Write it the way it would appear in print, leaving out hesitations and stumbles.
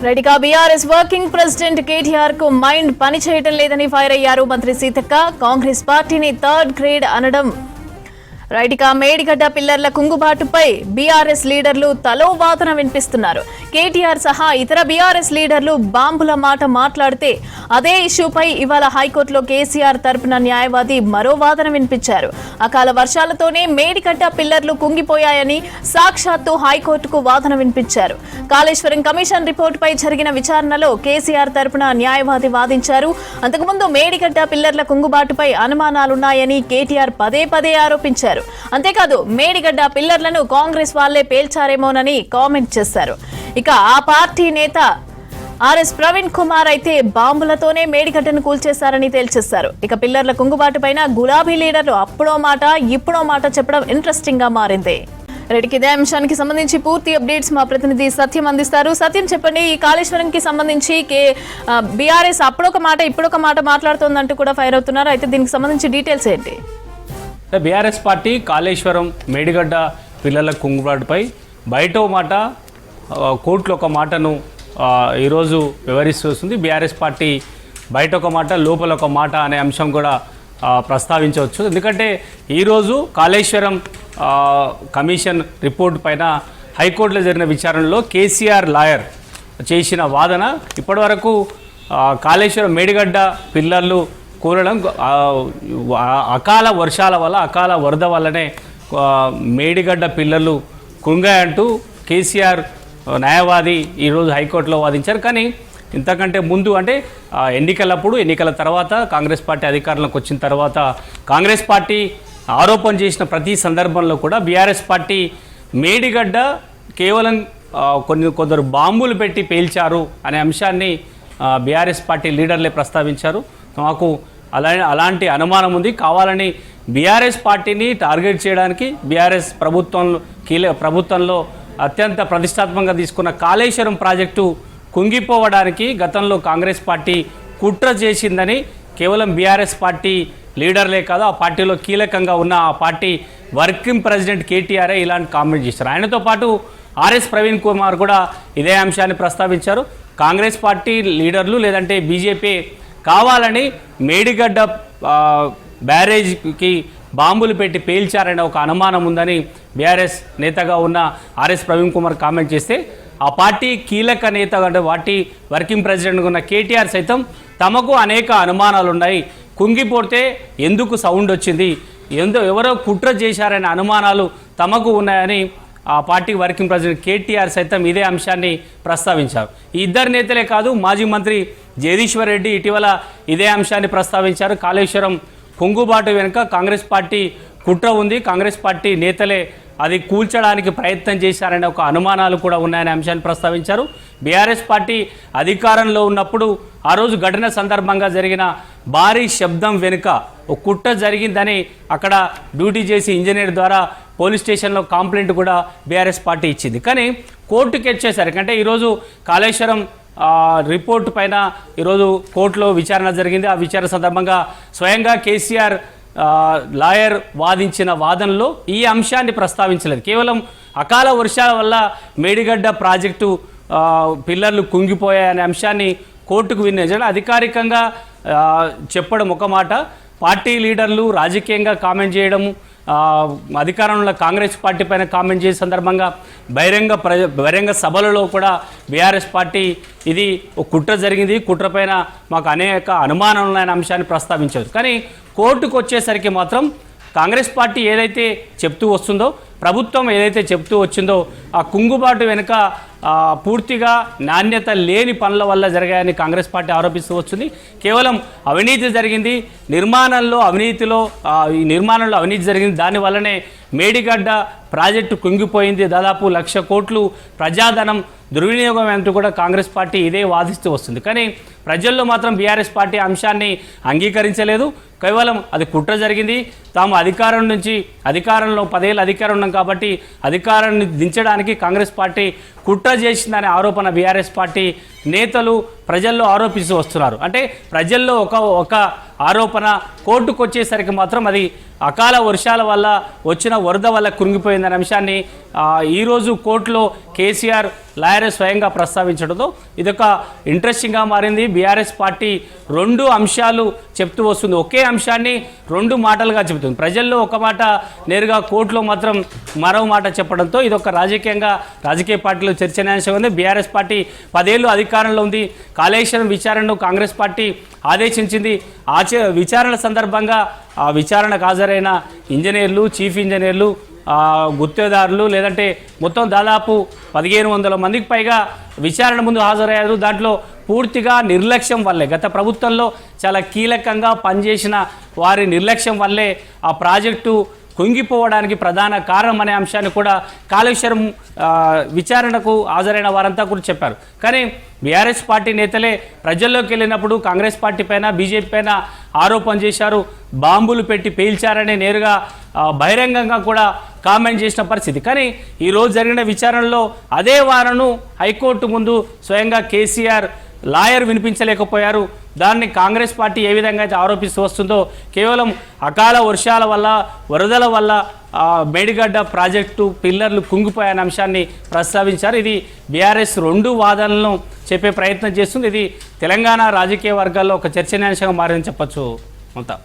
రెడ్డిగా BRS working president KTR కు mind పని చేయడం లేదని ఫైర్ అయ్యారు మంత్రి సీతక్క. కాంగ్రెస్ పార్టీని థర్డ్ గ్రేడ్ అనడం. రైట్గా మేడిగడ్డ పిల్లర్ల కుంగుబాటుపై బీఆర్ఎస్ లీడర్లు తలో వాదన వినిపిస్తున్నారు. కేటీఆర్ సహా ఇతర బీఆర్ఎస్ లీడర్లు బాంబుల మాట మాట్లాడితే అదే ఇష్యూపై ఇవాళ హైకోర్టులో కేసీఆర్ తరపున న్యాయవాది మరో వాదన వినిపించారు. అకాల వర్షాలతోనే మేడిగడ్డ పిల్లర్లు కుంగిపోయాయని సాక్షాత్తు హైకోర్టుకు వాదన వినిపించారు. కాళేశ్వరం కమిషన్ రిపోర్టుపై జరిగిన విచారణలో కేసీఆర్ తరపున న్యాయవాది వాదించారు. అంతకుముందు మేడిగడ్డ పిల్లర్ల కుంగుబాటుపై అనుమానాలున్నాయని కేటీఆర్ పదే పదే ఆరోపించారు. అంతేకాదు మేడిగడ్డ పిల్లర్లను కాంగ్రెస్ వాళ్లే పేల్చారేమోనని కామెంట్ చేశారు. ఇక ఆ పార్టీ నేత ఆర్ఎస్ ప్రవీణ్ కుమార్ అయితే బాంబులతోనే మేడిగడ్డను కూల్చేశారని తేల్చేశారు. ఇక పిల్లర్ల కుంగుబాటు పైన గులాబీ లీడర్లు అప్పుడో మాట ఇప్పుడో మాట చెప్పడం ఇంట్రెస్టింగ్ గా మారింది. రెడ్డికి ఇదే అంశానికి సంబంధించి పూర్తి అప్డేట్స్ మా ప్రతినిధి సత్యం అందిస్తారు. సత్యం, చెప్పండి, ఈ కాళేశ్వరంకి సంబంధించి బీఆర్ఎస్ అప్పుడొక మాట ఇప్పుడొక మాట మాట్లాడుతోందంటూ కూడా ఫైర్ అవుతున్నారు. అయితే దీనికి సంబంధించి డీటెయిల్స్ ఏంటి? బీఆర్ఎస్ పార్టీ కాళేశ్వరం మేడిగడ్డ పిల్లల కుంగుబాటుపై బయట మాట కోర్టులో ఒక మాటను ఈరోజు వివరిస్తూ వస్తుంది. బీఆర్ఎస్ పార్టీ బయట ఒక మాట లోపల ఒక మాట అనే అంశం కూడా ప్రస్తావించవచ్చు. ఎందుకంటే ఈరోజు కాళేశ్వరం కమిషన్ రిపోర్ట్ పైన హైకోర్టులో జరిగిన విచారణలో కేసీఆర్ లాయర్ చేసిన వాదన ఇప్పటివరకు కాళేశ్వరం మేడిగడ్డ పిల్లర్లు కూలడం అకాల వర్షాల వల్ల అకాల వరద వల్లనే మేడిగడ్డ పిల్లర్లు కుంగాయంటూ కేసీఆర్ న్యాయవాది ఈరోజు హైకోర్టులో వాదించారు. కానీ ఇంతకంటే ముందు అంటే ఎన్నికలప్పుడు ఎన్నికల తర్వాత కాంగ్రెస్ పార్టీ అధికారంలోకి వచ్చిన తర్వాత కాంగ్రెస్ పార్టీ ఆరోపణ చేసిన ప్రతి సందర్భంలో కూడా బీఆర్ఎస్ పార్టీ మేడిగడ్డ కేవలం కొందరు బాంబులు పెట్టి పేల్చారు అనే అంశాన్ని బీఆర్ఎస్ పార్టీ లీడర్లే ప్రస్తావించారు. మాకు అలాంటి అనుమానం ఉంది, కావాలని బీఆర్ఎస్ పార్టీని టార్గెట్ చేయడానికి బీఆర్ఎస్ ప్రభుత్వంలో అత్యంత ప్రతిష్టాత్మకంగా తీసుకున్న కాళేశ్వరం ప్రాజెక్టు కుంగిపోవడానికి గతంలో కాంగ్రెస్ పార్టీ కుట్ర చేసిందని కేవలం బీఆర్ఎస్ పార్టీ లీడర్లే కాదు, ఆ పార్టీలో కీలకంగా ఉన్న ఆ పార్టీ వర్కింగ్ ప్రెసిడెంట్ కేటీఆర్ఏ ఇలాంటి కామెంట్ చేశారు. ఆయనతో పాటు ఆర్ఎస్ ప్రవీణ్ కుమార్ కూడా ఇదే అంశాన్ని ప్రస్తావించారు. కాంగ్రెస్ పార్టీ లీడర్లు లేదంటే బీజేపీ కావాలని మేడిగడ్డ బ్యారేజ్కి బాంబులు పెట్టి పేల్చారనే ఒక అనుమానం ఉందని బీఆర్ఎస్ నేతగా ఉన్న ఆర్ఎస్ ప్రవీణ్ కుమార్ కామెంట్ చేస్తే ఆ పార్టీ కీలక నేత అంటే పార్టీ వర్కింగ్ ప్రెసిడెంట్గా ఉన్న కేటీఆర్ సైతం తమకు అనేక అనుమానాలు ఉన్నాయి, కుంగిపోతే ఎందుకు సౌండ్ వచ్చింది, ఎవరో కుట్ర చేశారనే అనుమానాలు తమకు ఉన్నాయని ఆ పార్టీ వర్కింగ్ ప్రెసిడెంట్ కేటీఆర్ సైతం ఇదే అంశాన్ని ప్రస్తావించారు. ఈ ఇద్దరు నేతలే కాదు, మాజీ మంత్రి జగదీశ్వర్ రెడ్డి ఇటీవల ఇదే అంశాన్ని ప్రస్తావించారు. కాళేశ్వరం కుంగుబాటు వెనుక కాంగ్రెస్ పార్టీ కుట్ర ఉంది, కాంగ్రెస్ పార్టీ నేతలే అది కూల్చడానికి ప్రయత్నం చేశారనే ఒక అనుమానాలు కూడా ఉన్నాయనే అంశాన్ని ప్రస్తావించారు. బీఆర్ఎస్ పార్టీ అధికారంలో ఉన్నప్పుడు ఆ రోజు ఘటన సందర్భంగా జరిగిన భారీ శబ్దం వెనుక ఒక కుట్ర జరిగిందని అక్కడ డ్యూటీ చేసి ఇంజనీర్ ద్వారా పోలీస్ స్టేషన్లో కంప్లైంట్ కూడా బీఆర్ఎస్ పార్టీ ఇచ్చింది. కానీ కోర్టుకి వచ్చేసరికి అంటే ఈరోజు కాళేశ్వరం రిపోర్టు పైన ఈరోజు కోర్టులో విచారణ జరిగింది. ఆ విచారణ సందర్భంగా స్వయంగా కేసీఆర్ లాయర్ వాదించిన వాదనలో ఈ అంశాన్ని ప్రస్తావించలేదు. కేవలం అకాల వర్షాల వల్ల మేడిగడ్డ ప్రాజెక్టు పిల్లర్లు కుంగిపోయాయనే అంశాన్ని కోర్టుకు వినియోగించడం, అధికారికంగా చెప్పడం ఒక మాట, పార్టీ లీడర్లు రాజకీయంగా కామెంట్ చేయడము, అధికారంలో కాంగ్రెస్ పార్టీ పైన కామెంట్ చేసే సందర్భంగా బహిరంగ సభలలో కూడా బీఆర్ఎస్ పార్టీ ఇది ఒక కుట్ర జరిగింది, కుట్ర పైన మాకు అనేక అనుమానాలు ఉన్నాయనే అంశాన్ని ప్రస్తావించదు. కానీ కోర్టుకు వచ్చేసరికి మాత్రం కాంగ్రెస్ పార్టీ ఏదైతే చెప్తూ వస్తుందో, ప్రభుత్వం ఏదైతే చెప్తూ వచ్చిందో ఆ కుంగుబాటు వెనుక పూర్తిగా నాణ్యత లేని పనుల వల్ల జరిగాయని కాంగ్రెస్ పార్టీ ఆరోపిస్తూ వస్తుంది. కేవలం అవినీతి జరిగింది, నిర్మాణంలో అవినీతి జరిగింది, దానివల్లనే మేడిగడ్డ ప్రాజెక్టు కుంగిపోయింది, దాదాపు 1,00,000 కోట్లు ప్రజాధనం దుర్వినియోగం అంటూ కూడా కాంగ్రెస్ పార్టీ ఇదే వాదిస్తూ వస్తుంది. కానీ ప్రజల్లో మాత్రం బీఆర్ఎస్ పార్టీ అంశాన్ని అంగీకరించలేదు. కేవలం అది కుట్ర జరిగింది, తాము అధికారంలో 10 ఏళ్ళ అధికారం ఉన్నాం కాబట్టి అధికారాన్ని దించడానికి కాంగ్రెస్ పార్టీ కుట్ర చేసిందనే ఆరోపణ బీఆర్ఎస్ పార్టీ నేతలు ప్రజల్లో ఆరోపిస్తూ వస్తున్నారు. అంటే ప్రజల్లో ఒక ఆరోపణ, కోర్టుకు వచ్చేసరికి మాత్రం అది అకాల వర్షాల వల్ల వచ్చిన వరద వల్ల కుంగిపోయిందనే అంశాన్ని ఈరోజు కోర్టులో కేసీఆర్ లాయర్ స్వయంగా ప్రస్తావించడంతో ఇదొక ఇంట్రెస్టింగ్గా మారింది. బీఆర్ఎస్ పార్టీ రెండు అంశాలు చెప్తూ వస్తుంది, ఒకే అంశాన్ని రెండు మాటలుగా చెబుతుంది. ప్రజల్లో ఒక మాట, నేరుగా కోర్టులో మాత్రం మరో మాట చెప్పడంతో ఇదొక రాజకీయ పార్టీలో చర్చనీయాంశం ఉంది. బీఆర్ఎస్ పార్టీ 10 ఏళ్ళు అధికారంలో ఉంది. కాళేశ్వరం విచారణను కాంగ్రెస్ పార్టీ ఆదేశించింది. విచారణ సందర్భంగా ఆ విచారణకు హాజరైన ఇంజనీర్లు, చీఫ్ ఇంజనీర్లు, గుత్తేదారులు లేదంటే మొత్తం దాదాపు 1500 మందికి పైగా విచారణ ముందు హాజరయ్యారు. దాంట్లో పూర్తిగా నిర్లక్ష్యం వల్లే, గత ప్రభుత్వంలో చాలా కీలకంగా పనిచేసిన వారి నిర్లక్ష్యం వల్లే ఆ ప్రాజెక్టు కుంగిపోవడానికి ప్రధాన కారణం అనే అంశాన్ని కూడా కాళేశ్వరం విచారణకు హాజరైన వారంతా కూడా చెప్పారు. కానీ బీఆర్ఎస్ పార్టీ నేతలే ప్రజల్లోకి వెళ్ళినప్పుడు కాంగ్రెస్ పార్టీ పైన, బీజేపీ పైన ఆరోపణ చేశారు, బాంబులు పెట్టి పేల్చారని నేరుగా బహిరంగంగా కూడా కామెంట్ చేసిన పరిస్థితి. కానీ ఈరోజు జరిగిన విచారణలో అదే వారను హైకోర్టు ముందు స్వయంగా కేసీఆర్ లాయర్ వినిపించలేకపోయారు. దాన్ని కాంగ్రెస్ పార్టీ ఏ విధంగా అయితే ఆరోపిస్తూ వస్తుందో, కేవలం అకాల వర్షాల వల్ల, వరదల వల్ల మేడిగడ్డ ప్రాజెక్టు పిల్లర్లు కుంగిపోయే అంశాన్ని ప్రస్తావించారు. ఇది బీఆర్ఎస్ రెండు వాదనలను చెప్పే ప్రయత్నం చేస్తుంది. ఇది తెలంగాణ రాజకీయ వర్గాల్లో ఒక చర్చనీయాంశంగా మారిందని చెప్పొచ్చు. అంతా